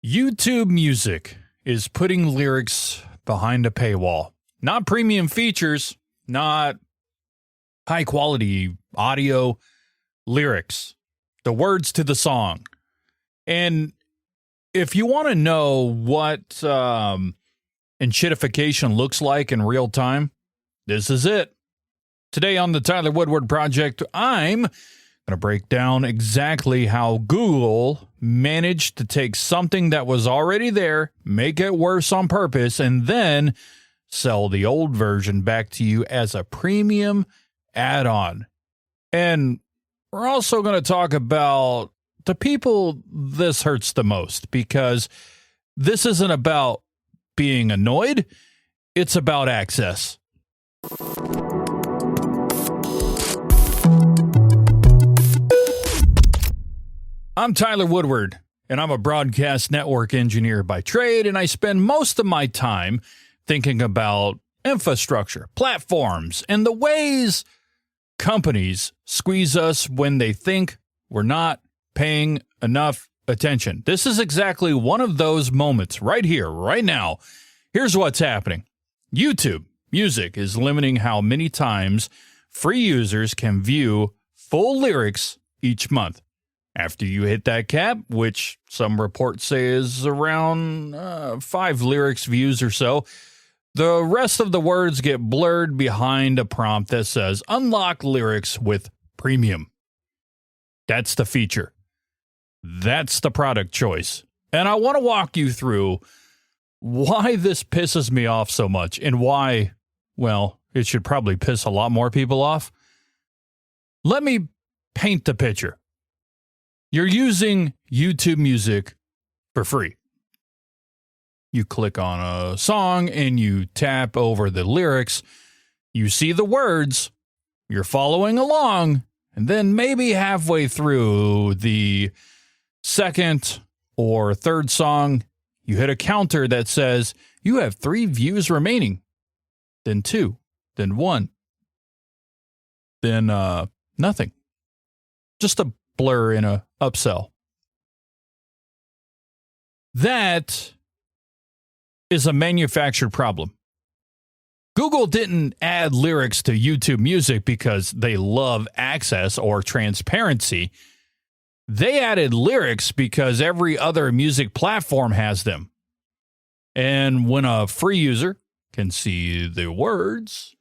YouTube Music is putting lyrics behind a paywall. Not premium features, not high quality audio, lyrics, the words to the song. And if you want to know what insidification looks like in real time, this is it. Today on the Tyler Woodward Project, I'm going to break down exactly how Google managed to take something that was already there, make it worse on purpose, and then sell the old version back to you as a premium add-on. And we're also going to talk about the people this hurts the most, because this isn't about being annoyed, it's about access. I'm Tyler Woodward, and I'm a broadcast network engineer by trade, and I spend most of my time thinking about infrastructure, platforms, and the ways companies squeeze us when they think we're not paying enough attention. This is exactly one of those moments right here, right now. Here's what's happening. YouTube Music is limiting how many times free users can view full lyrics each month. After you hit that cap, which some reports say is around 5 lyrics views or so, the rest of the words get blurred behind a prompt that says, unlock lyrics with premium. That's the feature. That's the product choice. And I want to walk you through why this pisses me off so much and why, well, it should probably piss a lot more people off. Let me paint the picture. You're using YouTube Music for free. You click on a song and you tap over the lyrics. You see the words. You're following along. And then maybe halfway through the second or third song, you hit a counter that says you have 3 views remaining. Then 2. Then 1. Then nothing. Just a blur in a upsell. That is a manufactured problem. Google didn't add lyrics to YouTube Music because they love access or transparency. They added lyrics because every other music platform has them. And when a free user can see the words,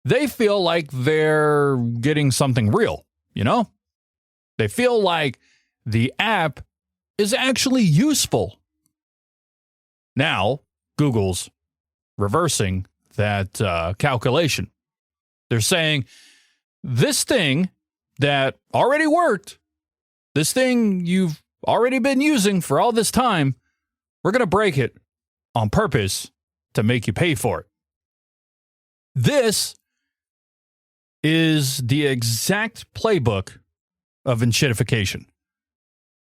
they feel like they're getting something real, you know? They feel like the app is actually useful. Now, Google's reversing that calculation. They're saying this thing that already worked, this thing you've already been using for all this time, we're going to break it on purpose to make you pay for it. This is the exact playbook of insidification.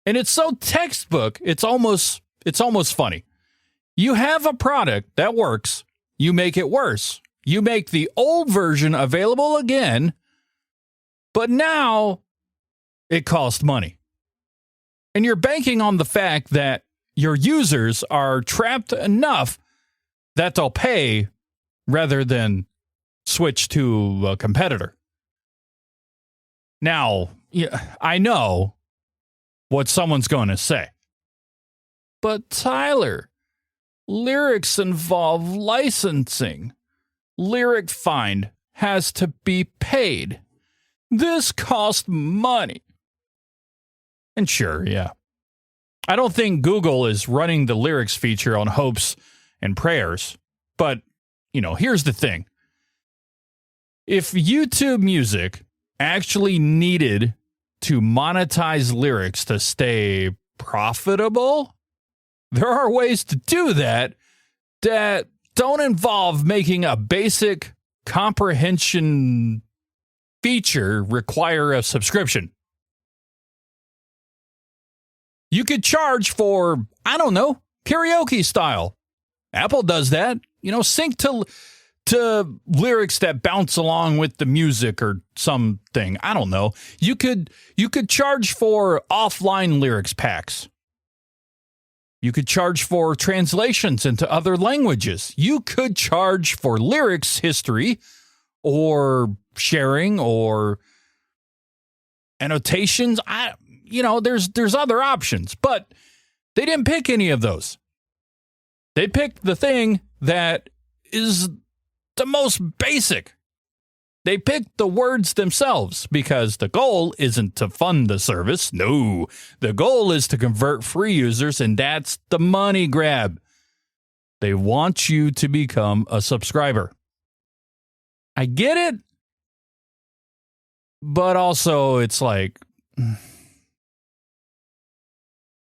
And it's so textbook, it's almost funny. You have a product that works, you make it worse. You make the old version available again, but now it costs money. And you're banking on the fact that your users are trapped enough that they'll pay rather than switch to a competitor. Now, I know what someone's going to say. But Tyler, lyrics involve licensing. Lyric find has to be paid. This costs money. And sure, yeah. I don't think Google is running the lyrics feature on hopes and prayers. But, here's the thing. If YouTube Music actually needed to monetize lyrics to stay profitable, there are ways to do that don't involve making a basic comprehension feature require a subscription. You could charge for, I don't know, karaoke-style. Apple does that. Sync to lyrics that bounce along with the music or something. I don't know. You could charge for offline lyrics packs. You could charge for translations into other languages. You could charge for lyrics history or sharing or annotations. There's other options, but they didn't pick any of those. They picked the thing that is the most basic. They picked the words themselves because the goal isn't to fund the service. No, the goal is to convert free users, and that's the money grab. They want you to become a subscriber. I get it, but also it's like,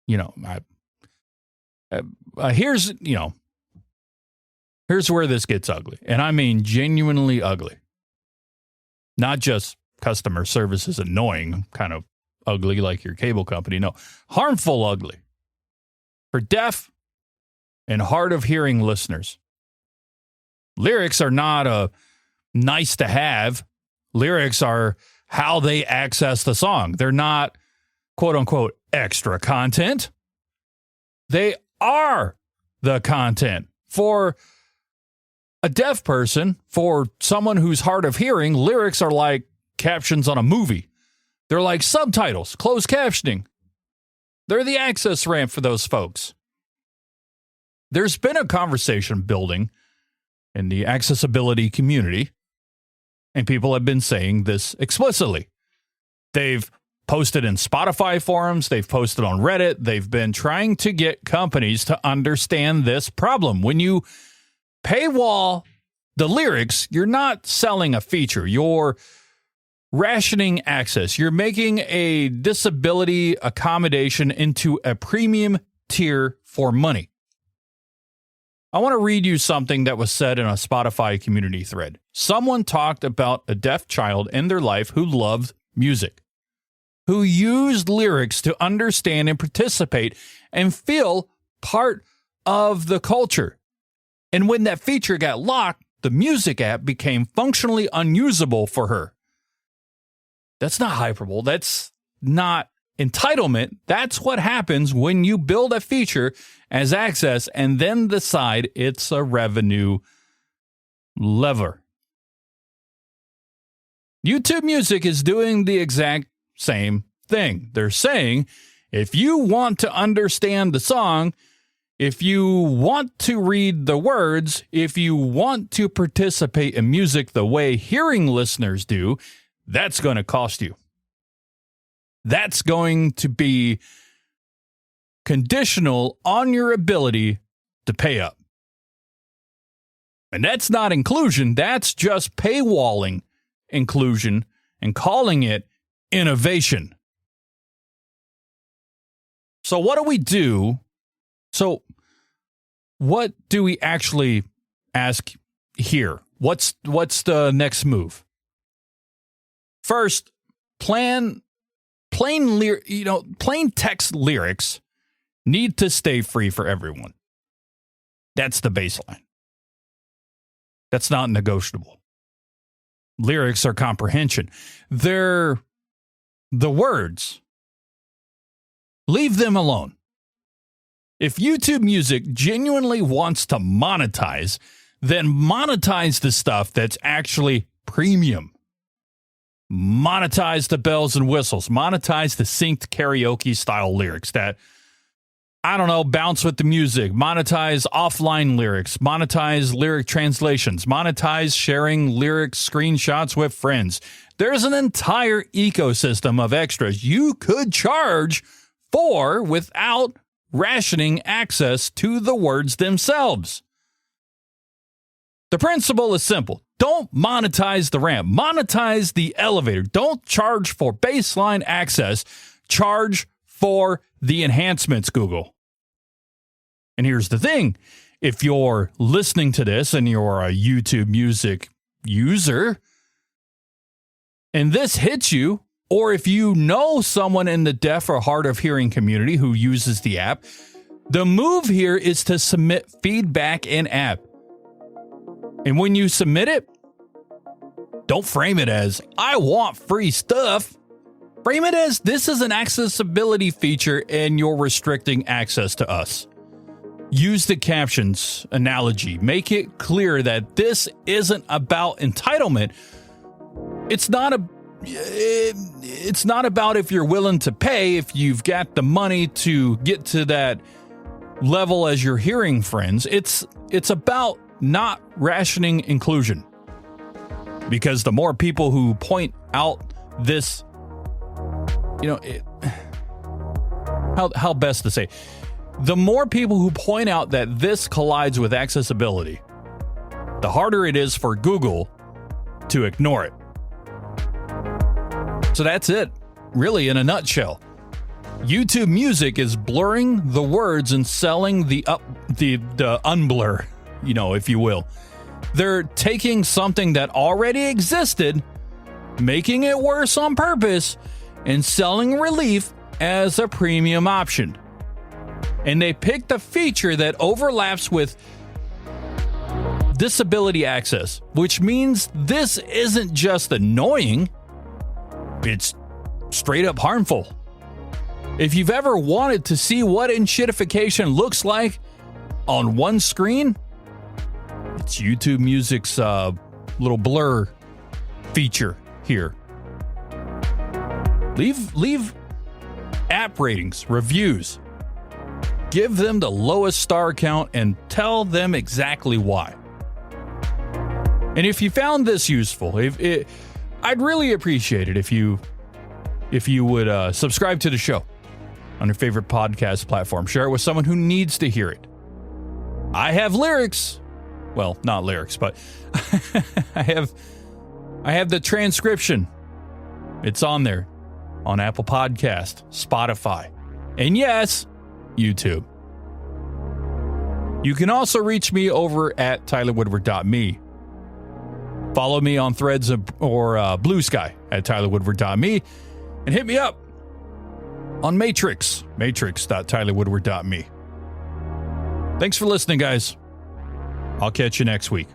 here's where this gets ugly, and I mean genuinely ugly. Not just customer service is annoying, kind of ugly like your cable company. No, harmful ugly. For deaf and hard of hearing listeners, lyrics are not a nice to have. Lyrics are how they access the song. They're not, quote unquote, extra content. They are the content. For a deaf person, for someone who's hard of hearing, lyrics are like captions on a movie. They're like subtitles, closed captioning. They're the access ramp for those folks. There's been a conversation building in the accessibility community, and people have been saying this explicitly. They've posted in Spotify forums, they've posted on Reddit, they've been trying to get companies to understand this problem. When you paywall the lyrics, you're not selling a feature. You're rationing access. You're making a disability accommodation into a premium tier for money. I want to read you something that was said in a Spotify community thread. Someone talked about a deaf child in their life who loved music, who used lyrics to understand and participate and feel part of the culture. And when that feature got locked, the music app became functionally unusable for her. That's not hyperbole. That's not entitlement. That's what happens when you build a feature as access and then decide it's a revenue lever. YouTube Music is doing the exact same thing. They're saying, if you want to understand the song, if you want to read the words, if you want to participate in music the way hearing listeners do, that's going to cost you. That's going to be conditional on your ability to pay up. And that's not inclusion. That's just paywalling inclusion and calling it innovation. So what do we do? So what do we actually ask here? What's the next move? First, plain text lyrics need to stay free for everyone. That's the baseline. That's not negotiable. Lyrics are comprehension. They're the words. Leave them alone. If YouTube Music genuinely wants to monetize, then monetize the stuff that's actually premium. Monetize the bells and whistles. Monetize the synced karaoke-style lyrics that, bounce with the music. Monetize offline lyrics. Monetize lyric translations. Monetize sharing lyric screenshots with friends. There's an entire ecosystem of extras you could charge for without rationing access to the words themselves. The principle is simple. Don't monetize the ramp. Monetize the elevator. Don't charge for baseline access. Charge for the enhancements, Google. And here's the thing. If you're listening to this and you're a YouTube Music user, and this hits you, or if you know someone in the deaf or hard of hearing community who uses the app, the move here is to submit feedback in app. And when you submit it, don't frame it as, I want free stuff. Frame it as, this is an accessibility feature and you're restricting access to us. use the captions analogy. Make it clear that this isn't about entitlement. It's not about if you're willing to pay, if you've got the money to get to that level as your hearing friends. It's about not rationing inclusion. Because the more people who point out this, how best to say, the more people who point out that this collides with accessibility, the harder it is for Google to ignore it. So that's it, really, in a nutshell. YouTube Music is blurring the words and selling the unblur, if you will. They're taking something that already existed, making it worse on purpose, and selling relief as a premium option. And they picked a feature that overlaps with disability access, which means this isn't just annoying, it's straight up harmful. If you've ever wanted to see what insidification looks like on one screen, it's YouTube Music's little blur feature here. Leave app ratings, reviews. Give them the lowest star count and tell them exactly why. And if you found this useful, I'd really appreciate it if you would subscribe to the show on your favorite podcast platform. Share it with someone who needs to hear it. I have lyrics. Well, not lyrics, but I have the transcription. It's on there on Apple Podcast, Spotify, and yes, YouTube. You can also reach me over at tylerwoodward.me. Follow me on Threads or Blue Sky at tylerwoodward.me, and hit me up on matrix.tylerwoodward.me. Thanks for listening, guys. I'll catch you next week.